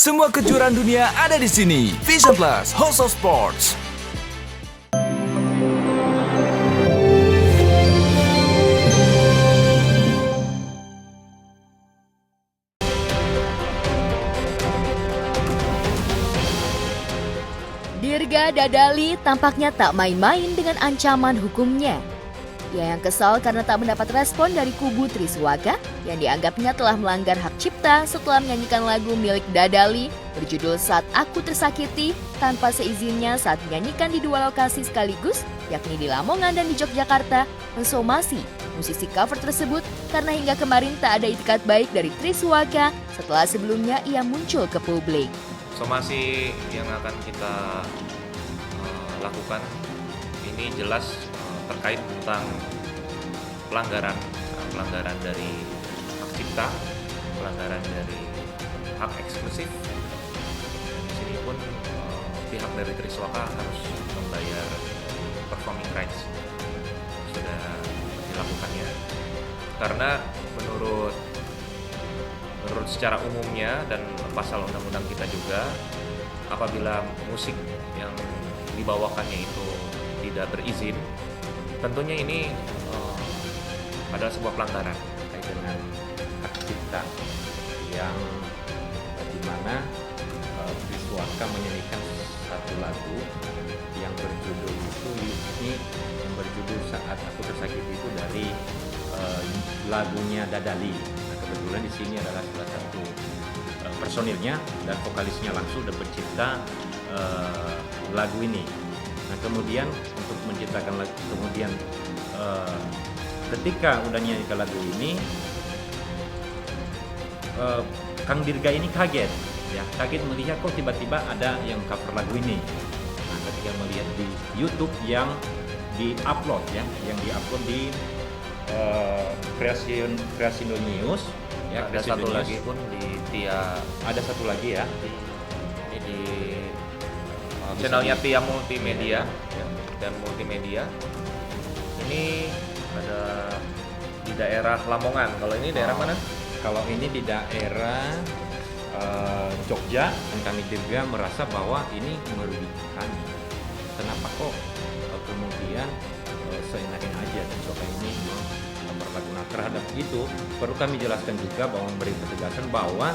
Semua kejuaraan dunia ada di sini. Vision Plus, House of Sports. Dirga Dadali tampaknya tak main-main dengan ancaman hukumnya. Ia yang kesal karena tak mendapat respon dari kubu Triswaka yang dianggapnya telah melanggar hak cipta setelah menyanyikan lagu milik Dadali berjudul Saat Aku Tersakiti tanpa seizinnya saat menyanyikan di dua lokasi sekaligus, yakni di Lamongan dan di Yogyakarta, mensomasi musisi cover tersebut karena hingga kemarin tak ada itikat baik dari Triswaka setelah sebelumnya ia muncul ke publik. Somasi yang akan kita lakukan ini jelas terkait tentang pelanggaran dari hak cipta, pelanggaran dari hak eksklusif. Dan di sini pun pihak dari Triswaka harus membayar performing rights sudah dilakukannya. Karena menurut secara umumnya dan pasal undang-undang kita juga, apabila musik yang dibawakannya itu tidak berizin, tentunya ini adalah sebuah pelanggaran terkait dengan hak cipta yang dimana Triswaka menyanyikan satu lagu yang berjudul ini yang berjudul Saat Aku Tersakiti itu dari lagunya Dadali. Nah, kebetulan di sini adalah salah satu personilnya dan vokalisnya langsung dan pencipta lagu ini. Nah, kemudian untuk menciptakan lagu, kemudian ketika udah nyanyikan lagu ini, Kang Dirga ini kaget melihat kok tiba-tiba ada yang cover lagu ini. Nah, ketika melihat di YouTube yang di-upload di Creasiono News, ya, ada satu lagi pun di Tia, ada satu lagi ya di channelnya Tia Multimedia dan Multimedia. Ini ada di daerah Lamongan. Kalau ini daerah mana? Kalau ini di daerah Jogja, dan kami juga merasa bahwa ini merugikan kami. Kenapa kok kemudian seenaknya aja Triswaka ini memperlakukan terhadap itu? Perlu kami jelaskan juga bahwa memberi ketegasan bahwa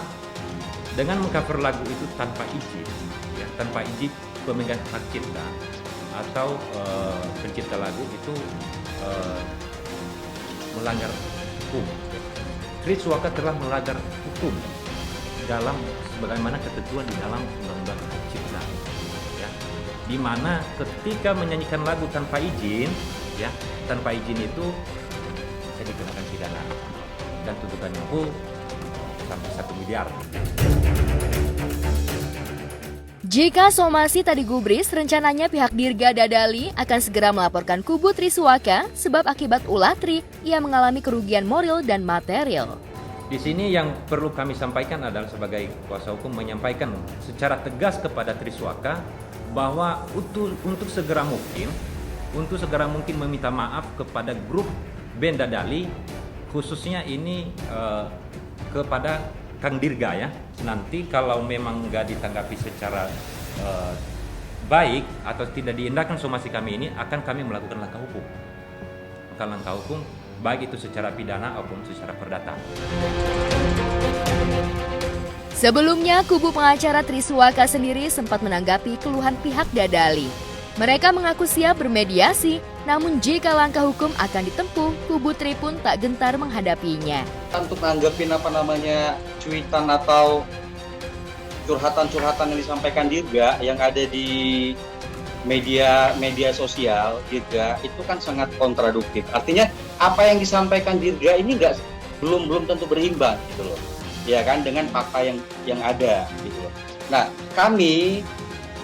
dengan mengcover lagu itu tanpa izin, ya, tanpa izin pemegang hak cipta atau pencipta lagu itu melanggar hukum. Triswaka telah melanggar hukum dalam sebagaimana ketentuan di dalam undang-undang hak cipta, ya, di mana ketika menyanyikan lagu tanpa izin, ya, tanpa izin itu bisa dikenakan pidana dan tuntutannya pun sampai 1 miliar. Jika somasi tak digubris, rencananya pihak Dirga Dadali akan segera melaporkan kubu Triswaka sebab akibat ulah Tri, ia mengalami kerugian moral dan material. Di sini yang perlu kami sampaikan adalah sebagai kuasa hukum menyampaikan secara tegas kepada Triswaka bahwa untuk segera mungkin meminta maaf kepada grup band Dadali, khususnya ini kepada Kang Dirga, ya. Nanti kalau memang nggak ditanggapi secara baik atau tidak diindahkan somasi kami ini, akan kami melakukan langkah hukum baik itu secara pidana maupun secara perdata. Sebelumnya, kubu pengacara Triswaka sendiri sempat menanggapi keluhan pihak Dadali. Mereka mengaku siap bermediasi, namun jika langkah hukum akan ditempuh, kubu Tri pun tak gentar menghadapinya. Untuk nanggepin cuitan atau curhatan yang disampaikan Dirga yang ada di media sosial Dirga itu kan sangat kontraduktif. Artinya apa yang disampaikan Dirga ini belum tentu berimbang gitu loh. Ya kan, dengan fakta yang ada gitu loh. Nah, kami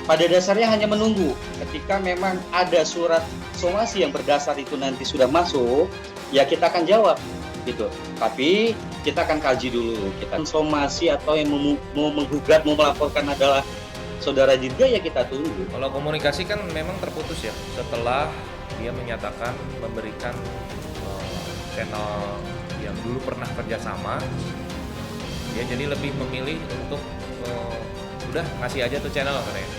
pada dasarnya hanya menunggu ketika memang ada surat somasi yang berdasar itu nanti sudah masuk, ya kita akan jawab gitu. Tapi kita akan kaji dulu. Kita somasi atau yang mau menggugat, mau melaporkan adalah saudara Dirga, ya kita tunggu. Kalau komunikasi kan memang terputus ya setelah dia menyatakan memberikan channel yang dulu pernah kerjasama, dia jadi lebih memilih untuk udah ngasih aja tuh channel katanya.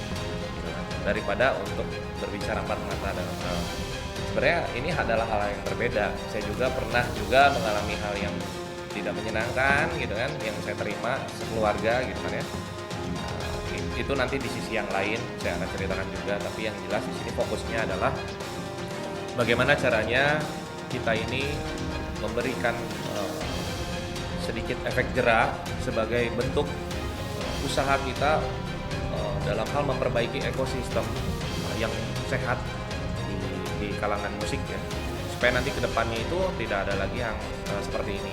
Daripada untuk berbicara empat mata dalam hal. Sebenarnya ini adalah hal yang berbeda. Saya juga pernah mengalami hal yang tidak menyenangkan gitu kan, yang saya terima sekeluarga gitu kan ya. Itu nanti di sisi yang lain saya akan ceritakan juga, tapi yang jelas di sini fokusnya adalah bagaimana caranya kita ini memberikan sedikit efek jerak sebagai bentuk usaha kita dalam hal memperbaiki ekosistem yang sehat di kalangan musik ya, supaya nanti kedepannya itu tidak ada lagi yang seperti ini.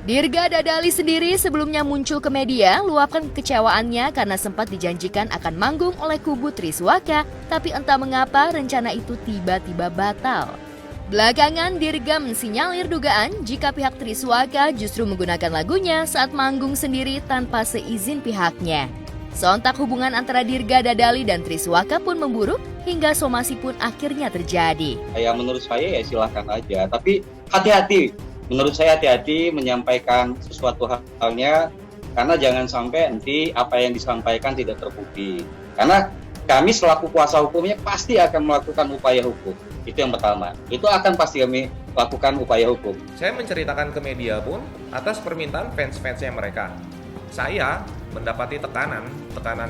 Dirga Dadali sendiri sebelumnya muncul ke media luapkan kekecewaannya karena sempat dijanjikan akan manggung oleh kubu Triswaka, tapi entah mengapa rencana itu tiba-tiba batal. Belakangan Dirga mensinyalir dugaan jika pihak Triswaka justru menggunakan lagunya saat manggung sendiri tanpa seizin pihaknya. Sontak hubungan antara Dirga Dadali dan Triswaka pun memburuk hingga somasi pun akhirnya terjadi. Ya menurut saya ya silahkan aja, tapi hati-hati. Menurut saya hati-hati menyampaikan sesuatu halnya, karena jangan sampai nanti apa yang disampaikan tidak terbukti. Karena kami selaku kuasa hukumnya pasti akan melakukan upaya hukum. Itu yang pertama. Itu akan pasti kami lakukan upaya hukum. Saya menceritakan ke media pun atas permintaan fans-fansnya mereka. Saya mendapati tekanan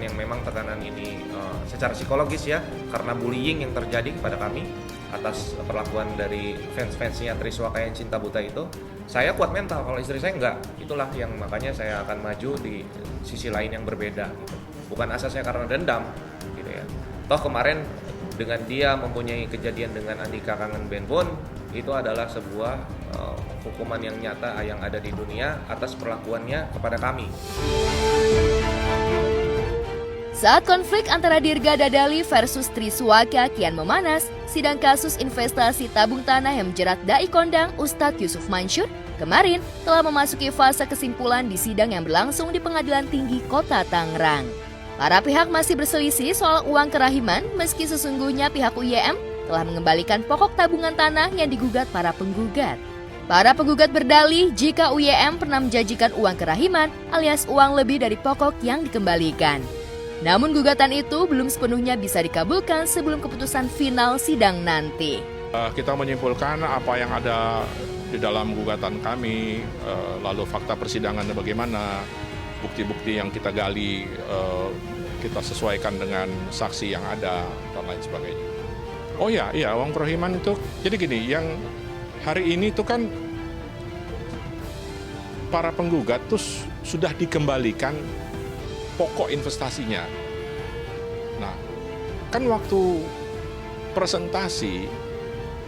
yang memang tekanan ini secara psikologis ya, karena bullying yang terjadi kepada kami atas perlakuan dari fans-fansnya Triswaka yang cinta buta itu. Saya kuat mental, kalau istri saya enggak. Itulah yang makanya saya akan maju di sisi lain yang berbeda gitu. Bukan asasnya karena dendam gitu ya. Toh kemarin dengan dia mempunyai kejadian dengan Andika Kangen Band pun itu adalah sebuah hukuman yang nyata yang ada di dunia atas perlakuannya kepada kami. Saat konflik antara Dirga Dadali versus Triswaka kian memanas, sidang kasus investasi tabung tanah yang menjerat dai kondang Ustadz Yusuf Mansur kemarin telah memasuki fase kesimpulan di sidang yang berlangsung di Pengadilan Tinggi Kota Tangerang. Para pihak masih berselisih soal uang kerahiman meski sesungguhnya pihak UYM telah mengembalikan pokok tabungan tanah yang digugat para penggugat. Para penggugat berdalih jika UYM pernah menjanjikan uang kerahiman alias uang lebih dari pokok yang dikembalikan. Namun gugatan itu belum sepenuhnya bisa dikabulkan sebelum keputusan final sidang nanti. Kita menyimpulkan apa yang ada di dalam gugatan kami, lalu fakta persidangannya bagaimana, bukti-bukti yang kita gali, kita sesuaikan dengan saksi yang ada, dan lain sebagainya. Oh iya, uang kerohiman itu, jadi gini, yang hari ini itu kan para penggugat tuh sudah dikembalikan pokok investasinya. Nah, kan waktu presentasi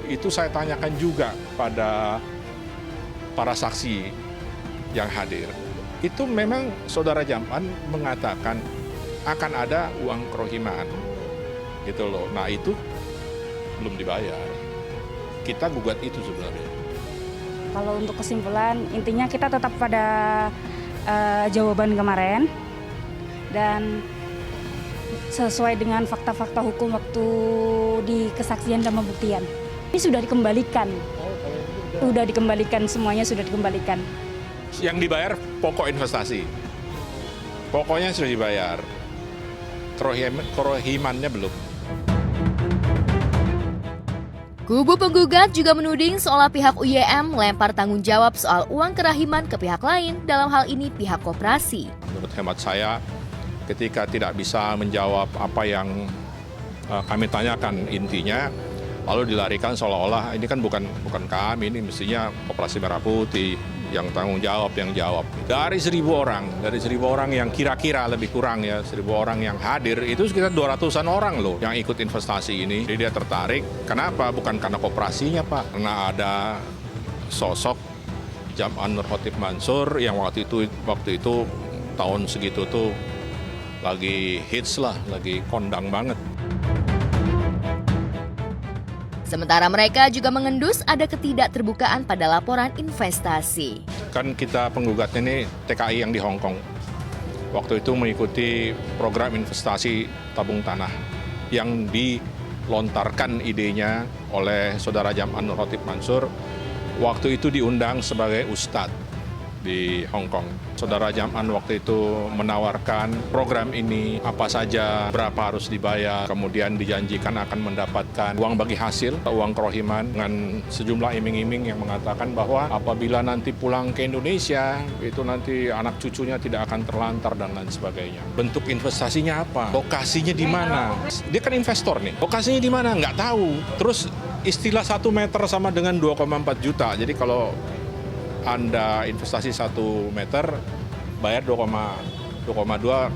itu saya tanyakan juga pada para saksi yang hadir. Itu memang Saudara Jam'an mengatakan akan ada uang kerohiman. Gitu loh. Nah, itu belum dibayar. Kita gugat itu sebenarnya. Kalau untuk kesimpulan, intinya kita tetap pada jawaban kemarin. Dan sesuai dengan fakta-fakta hukum waktu di kesaksian dan pembuktian. Ini sudah dikembalikan. Sudah dikembalikan, semuanya sudah dikembalikan. Yang dibayar pokok investasi. Pokoknya sudah dibayar. Kerohimannya belum. Kubu penggugat juga menuding seolah pihak UYM melempar tanggung jawab soal uang kerahiman ke pihak lain, dalam hal ini pihak koperasi. Menurut hemat saya, ketika tidak bisa menjawab apa yang kami tanyakan intinya, lalu dilarikan seolah-olah ini kan bukan kami, ini mestinya Koperasi Merah Putih yang tanggung jawab, yang jawab. Dari 1.000 orang yang kira-kira lebih kurang ya, 1.000 orang yang hadir, itu sekitar 200-an orang loh yang ikut investasi ini. Jadi dia tertarik, kenapa? Bukan karena koperasinya Pak, karena ada sosok Jam'an Nur Khatib Mansur yang waktu itu tahun segitu tuh lagi hits lah, lagi kondang banget. Sementara mereka juga mengendus ada ketidakterbukaan pada laporan investasi. Kan kita penggugat ini TKI yang di Hong Kong. Waktu itu mengikuti program investasi tabung tanah yang dilontarkan idenya oleh Saudara Jam'an Nur Khatib Mansur. Waktu itu diundang sebagai ustadz di Hong Kong. Saudara Jam'an waktu itu menawarkan program ini apa saja, berapa harus dibayar, kemudian dijanjikan akan mendapatkan uang bagi hasil, uang kerohiman, dengan sejumlah iming-iming yang mengatakan bahwa apabila nanti pulang ke Indonesia, itu nanti anak cucunya tidak akan terlantar dan lain sebagainya. Bentuk investasinya apa? Lokasinya di mana? Dia kan investor nih, lokasinya di mana? Nggak tahu. Terus istilah 1 meter sama dengan 2,4 juta, jadi kalau Anda investasi 1 meter, bayar 2,2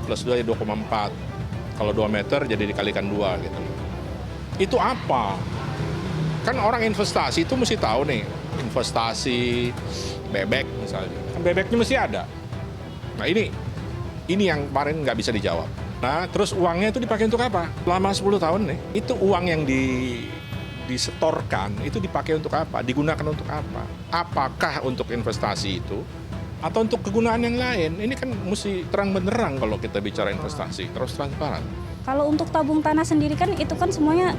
plus 2 ya 2,4. Kalau 2 meter jadi dikalikan 2 gitu. Itu apa? Kan orang investasi itu mesti tahu nih, investasi bebek misalnya. Kan bebeknya mesti ada. Nah ini yang kemarin nggak bisa dijawab. Nah terus uangnya itu dipakai untuk apa? Selama 10 tahun nih, itu uang yang disetorkan itu dipakai untuk apa? Digunakan untuk apa? Apakah untuk investasi itu atau untuk kegunaan yang lain? Ini kan mesti terang benderang kalau kita bicara investasi, terus transparan. Kalau untuk tabung tanah sendiri kan itu kan semuanya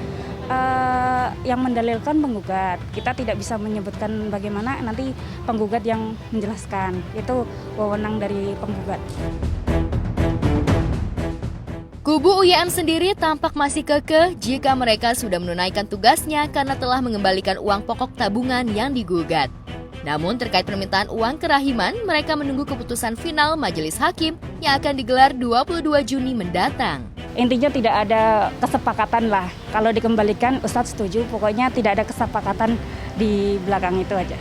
yang mendalilkan penggugat. Kita tidak bisa menyebutkan bagaimana, nanti penggugat yang menjelaskan. Itu wewenang dari penggugat. Kubu UYM sendiri tampak masih kekeh jika mereka sudah menunaikan tugasnya karena telah mengembalikan uang pokok tabungan yang digugat. Namun terkait permintaan uang kerahiman, mereka menunggu keputusan final Majelis Hakim yang akan digelar 22 Juni mendatang. Intinya tidak ada kesepakatan lah. Kalau dikembalikan, Ustadz setuju. Pokoknya tidak ada kesepakatan di belakang itu aja.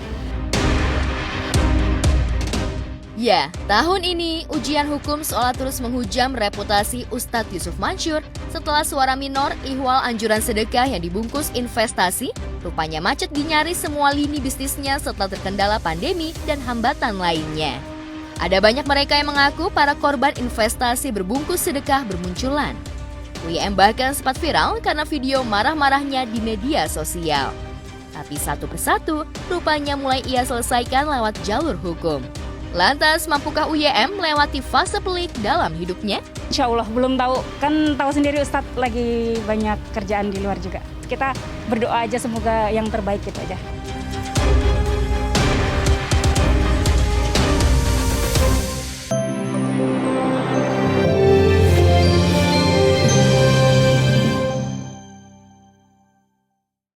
Ya, tahun ini ujian hukum seolah terus menghujam reputasi Ustadz Yusuf Mansur setelah suara minor ihwal anjuran sedekah yang dibungkus investasi rupanya macet di nyaris semua lini bisnisnya setelah terkendala pandemi dan hambatan lainnya. Ada banyak mereka yang mengaku para korban investasi berbungkus sedekah bermunculan. UYM bahkan sempat viral karena video marah-marahnya di media sosial. Tapi satu persatu rupanya mulai ia selesaikan lewat jalur hukum. Lantas, mampukah UYM melewati fase pelik dalam hidupnya? Insya Allah belum tahu, kan tahu sendiri Ustadz lagi banyak kerjaan di luar juga. Kita berdoa aja semoga yang terbaik gitu aja.